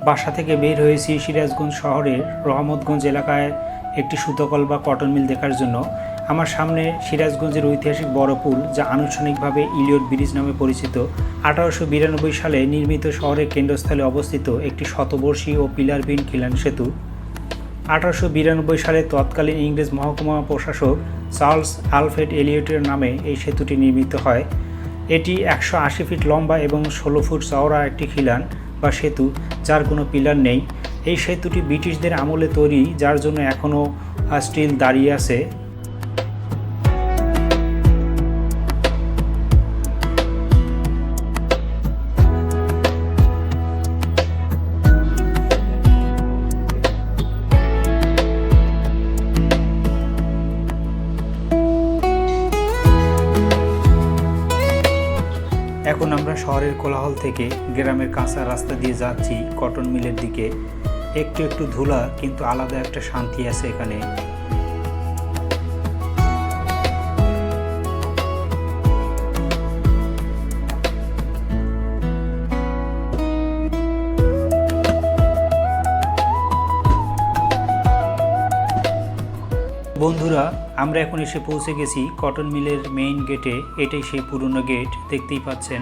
বাসা থেকে বের হয়েছি সিরাজগঞ্জ শহরের রহমতগঞ্জ এলাকায় একটি সুতোকল বা কটন মিল দেখার জন্য। আমার সামনে সিরাজগঞ্জের ঐতিহাসিক বড় পুল, যা আনুষ্ঠানিকভাবে ইলিয়ট ব্রিজ নামে পরিচিত। 1892 সালে নির্মিত শহরের কেন্দ্রস্থলে অবস্থিত একটি শতবর্ষী ও পিলারবিহীন খিলান সেতু। 1892 সালে তৎকালীন ইংরেজ মহকুমা প্রশাসক চার্লস আলফ্রেড এলিয়টের নামে এই সেতুটি নির্মিত হয়। এটি 180 ফিট লম্বা এবং 16 ফুট চওড়া একটি খিলান বা সেতু, যার কোনো পিলার নেই। এই সেতুটি ব্রিটিশদের আমলে তৈরি, যার জন্য এখনও স্টিল দাঁড়িয়ে আছে। এখন আমরা শহরের কোলাহল থেকে গ্রামের কাঁচা রাস্তা দিয়ে যাচ্ছি কটন মিলের দিকে। একটু একটু ধুলা, কিন্তু আলাদা একটা শান্তি আছে এখানে। বন্ধুরা, আমরা এখন এসে পৌঁছে গেছি কটন মিলের মেইন গেটে। এটাই সেই পুরনো গেট, দেখতেই পাচ্ছেন।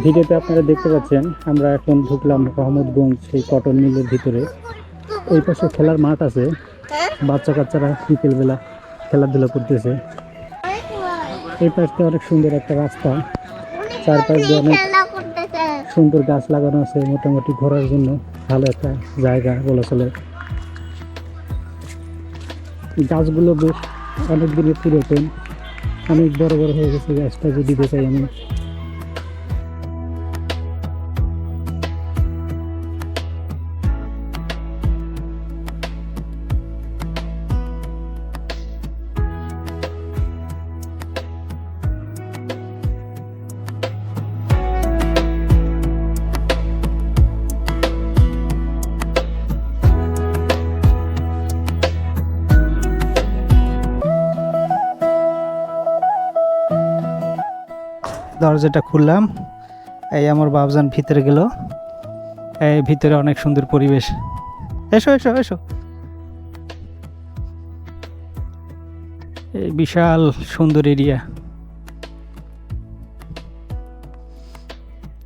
ভিডিওতে আপনারা দেখতে পাচ্ছেন আমরা এখন ঢুকলাম রহমতগঞ্জ সেই কটন মিলের ভিতরে। ওই পাশে খেলার মাঠ আছে, বাচ্চা কাচ্চারা বিকেলবেলা খেলাধুলা করতেছে। এই পাশে অনেক সুন্দর একটা রাস্তা, চারপাশ দিয়ে অনেক সুন্দর গাছ লাগানো আছে। মোটামুটি ঘোরার জন্য ভালো একটা জায়গা বলা চলে। গাছগুলো বেশ অনেক দিনের পুরাতন, অনেক বড় বড় হয়ে গেছে গাছটা যদি দেখাই আমি। দরজাটা খুললাম, এই আমার বাবজান ভিতরে গেল। এই ভিতরে অনেক সুন্দর পরিবেশ। এসো এসো এসো। এই বিশাল সুন্দর এরিয়া,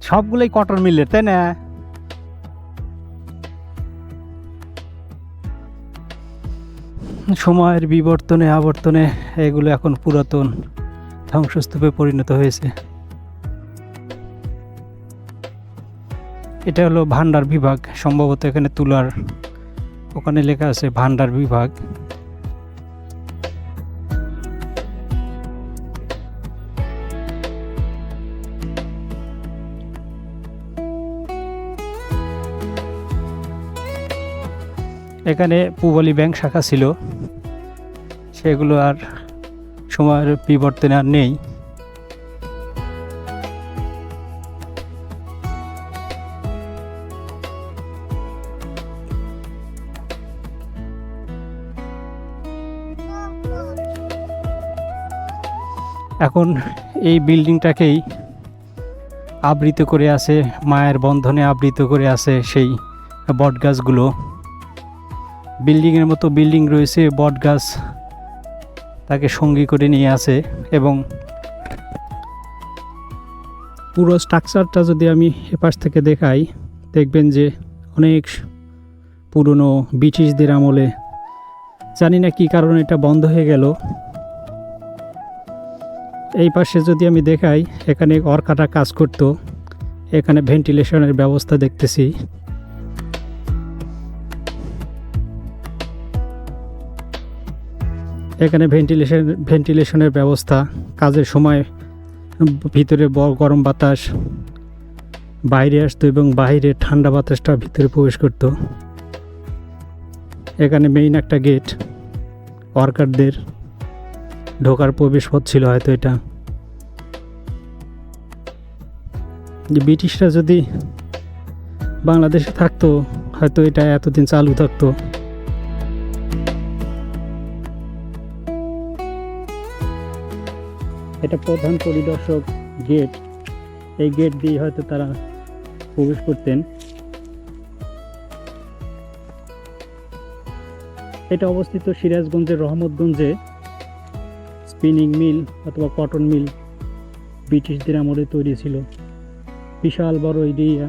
সবগুলোই কটন মিলের, তাই না? সময়ের বিবর্তনে আবর্তনে এগুলো এখন পুরাতন ধ্বংসস্তূপে পরিণত হয়েছে। এটা হলো ভান্ডার বিভাগ, সম্ভবত এখানে তুলার, ওখানে লেখা আছে ভান্ডার বিভাগ। এখানে পূবালী ব্যাংক শাখা ছিল, সেগুলো আর সময়ের বিবর্তনে আর নেই। এখন এই বিল্ডিংটাকেই আবৃত করে আছে, মায়ের বন্ধনে আবৃত করে আছে সেই বট গাছগুলো। বিল্ডিংয়ের মতো বিল্ডিং রয়েছে, বট গাছ তাকে সঙ্গী করে নিয়ে আছে। এবং পুরো স্ট্রাকচারটা যদি আমি এপাশ থেকে দেখাই, দেখবেন যে অনেক পুরনো, ব্রিটিশদের আমলে। জানি না কী কারণে এটা বন্ধ হয়ে গেল। এই পাশে যদি আমি দেখাই, এখানে অর্কাটা কাজ করত। এখানে ভেন্টিলেশনের ব্যবস্থা দেখতেছি। এখানে ভেন্টিলেশনের ব্যবস্থা, কাজের সময় ভিতরে গরম বাতাস বাইরে আসতো এবং বাইরে ঠান্ডা বাতাসটা ভিতরে প্রবেশ করত। এখানে মেইন একটা গেট, ওয়ার্কারদের ঢোকার প্রবেশ পথ ছিল হয়তো এটা। যে ব্রিটিশরা যদি বাংলাদেশে থাকতো, হয়তো এটা এতদিন চালু থাকতো। এটা প্রধান পরিদর্শক গেট। এই গেট দিয়ে হয়তো তারা প্রবেশ করতেন। এটা অবস্থিত সিরাজগঞ্জের রহমতগঞ্জে। স্পিনিং মিল অথবা কটন মিল ব্রিটিশদের আমলে তৈরি ছিল। বিশাল বড় এরিয়া,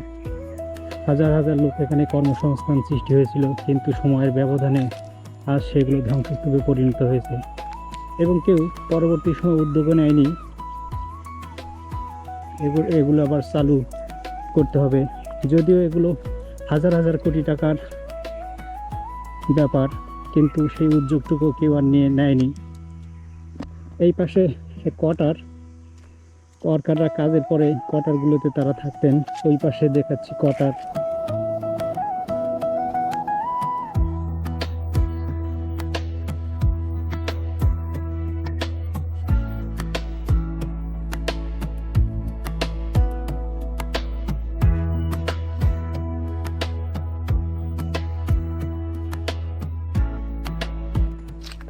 হাজার হাজার লোক এখানে কর্মসংস্থান সৃষ্টি হয়েছিল, কিন্তু সময়ের ব্যবধানে আজ সেগুলো ধ্বংসস্তূপে পরিণত হয়েছে এবং কেউ পরবর্তী সময় উদ্যোগ নেয়নি এগুলো আবার চালু করতে হবে। যদিও এগুলো হাজার হাজার কোটি টাকার ব্যাপার, কিন্তু সেই উদ্যোগটুকু কেউ আর নেয়নি। এই পাশে ওয়ার্কাররা কাজের পরে কোয়ার্টারগুলোতে তারা থাকতেন। ওই পাশে দেখাচ্ছি কোয়ার্টার।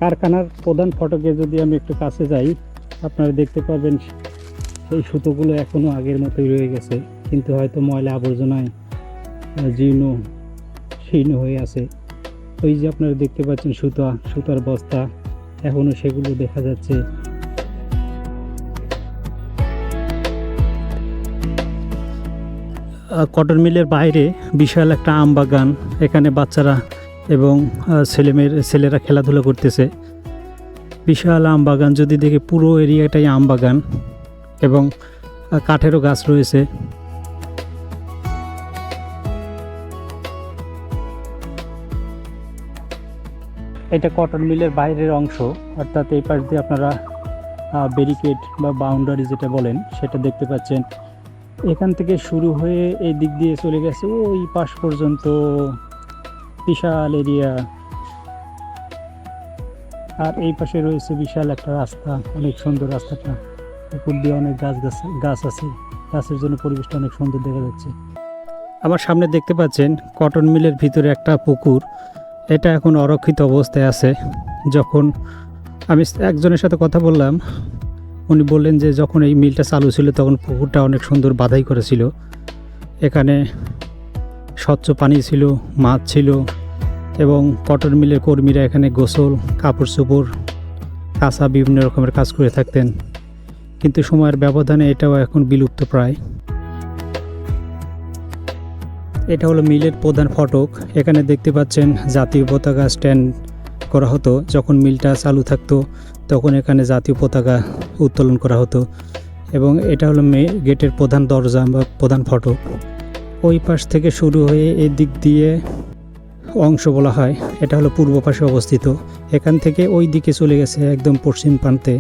কারখানার প্রধান ফটকে যদি আমি একটু কাছে যাই, আপনারা দেখতে পাবেন সেই সুতোগুলো এখনও আগের মতোই রয়ে গেছে, কিন্তু হয়তো ময়লা আবর্জনায় শীর্ণ হয়ে আছে। ওই যে আপনারা দেখতে পাচ্ছেন সুতার বস্তা, এখনও সেগুলো দেখা যাচ্ছে। কটন মিলের বাইরে বিশাল একটা আম বাগান। এখানে বাচ্চারা এবং ছেলেরা খেলাধুলা করতেছে। বিশাল আম বাগান, যদি দেখে পুরো এরিয়াটাই আম বাগান এবং কাঠেরও গাছ রয়েছে। এটা কটন মিলের বাইরের অংশ, অর্থাৎ এই পাশ দিয়ে আপনারা ব্যারিকেড বা বাউন্ডারি যেটা বলেন সেটা দেখতে পাচ্ছেন। এখান থেকে শুরু হয়ে এই দিক দিয়ে চলে গেছে ওই পাশ পর্যন্ত, বিশাল এরিয়া। আর এই পাশে রয়েছে বিশাল একটা রাস্তা, অনেক সুন্দর রাস্তাটা। উপর দিয়ে অনেক গাছ আছে, গাছের জন্য পরিবেশটা অনেক সুন্দর দেখা যাচ্ছে। আমার সামনে দেখতে পাচ্ছেন কটন মিলের ভিতরে একটা পুকুর। এটা এখন অরক্ষিত অবস্থায় আছে। যখন আমি একজনের সাথে কথা বললাম, উনি বললেন যে যখন এই মিলটা চালু ছিল তখন পুকুরটা অনেক সুন্দর বাধাই করেছিল। এখানে স্বচ্ছ পানি ছিল, মাছ ছিল এবং কটন মিলের কর্মীরা এখানে গোসল, কাপড় চোপড়, কাঁচা বিভিন্ন রকমের কাজ করে থাকতেন। কিন্তু সময়ের ব্যবধানে এটাও এখন বিলুপ্ত প্রায়। এটা হলো মিলের প্রধান ফটক। এখানে দেখতে পাচ্ছেন জাতীয় পতাকা স্ট্যান্ড করা হতো। যখন মিলটা চালু থাকতো তখন এখানে জাতীয় পতাকা উত্তোলন করা হতো এবং এটা হলো গেটের প্রধান দরজা বা প্রধান ফটক। ওই পাশ থেকে শুরু হয়ে এই দিক দিয়ে অংশ বলা হয়, এটা হলো পূর্ব পাশে অবস্থিত। এখান থেকে ওই দিকে চলে গেছে একদম পশ্চিম প্রান্তে।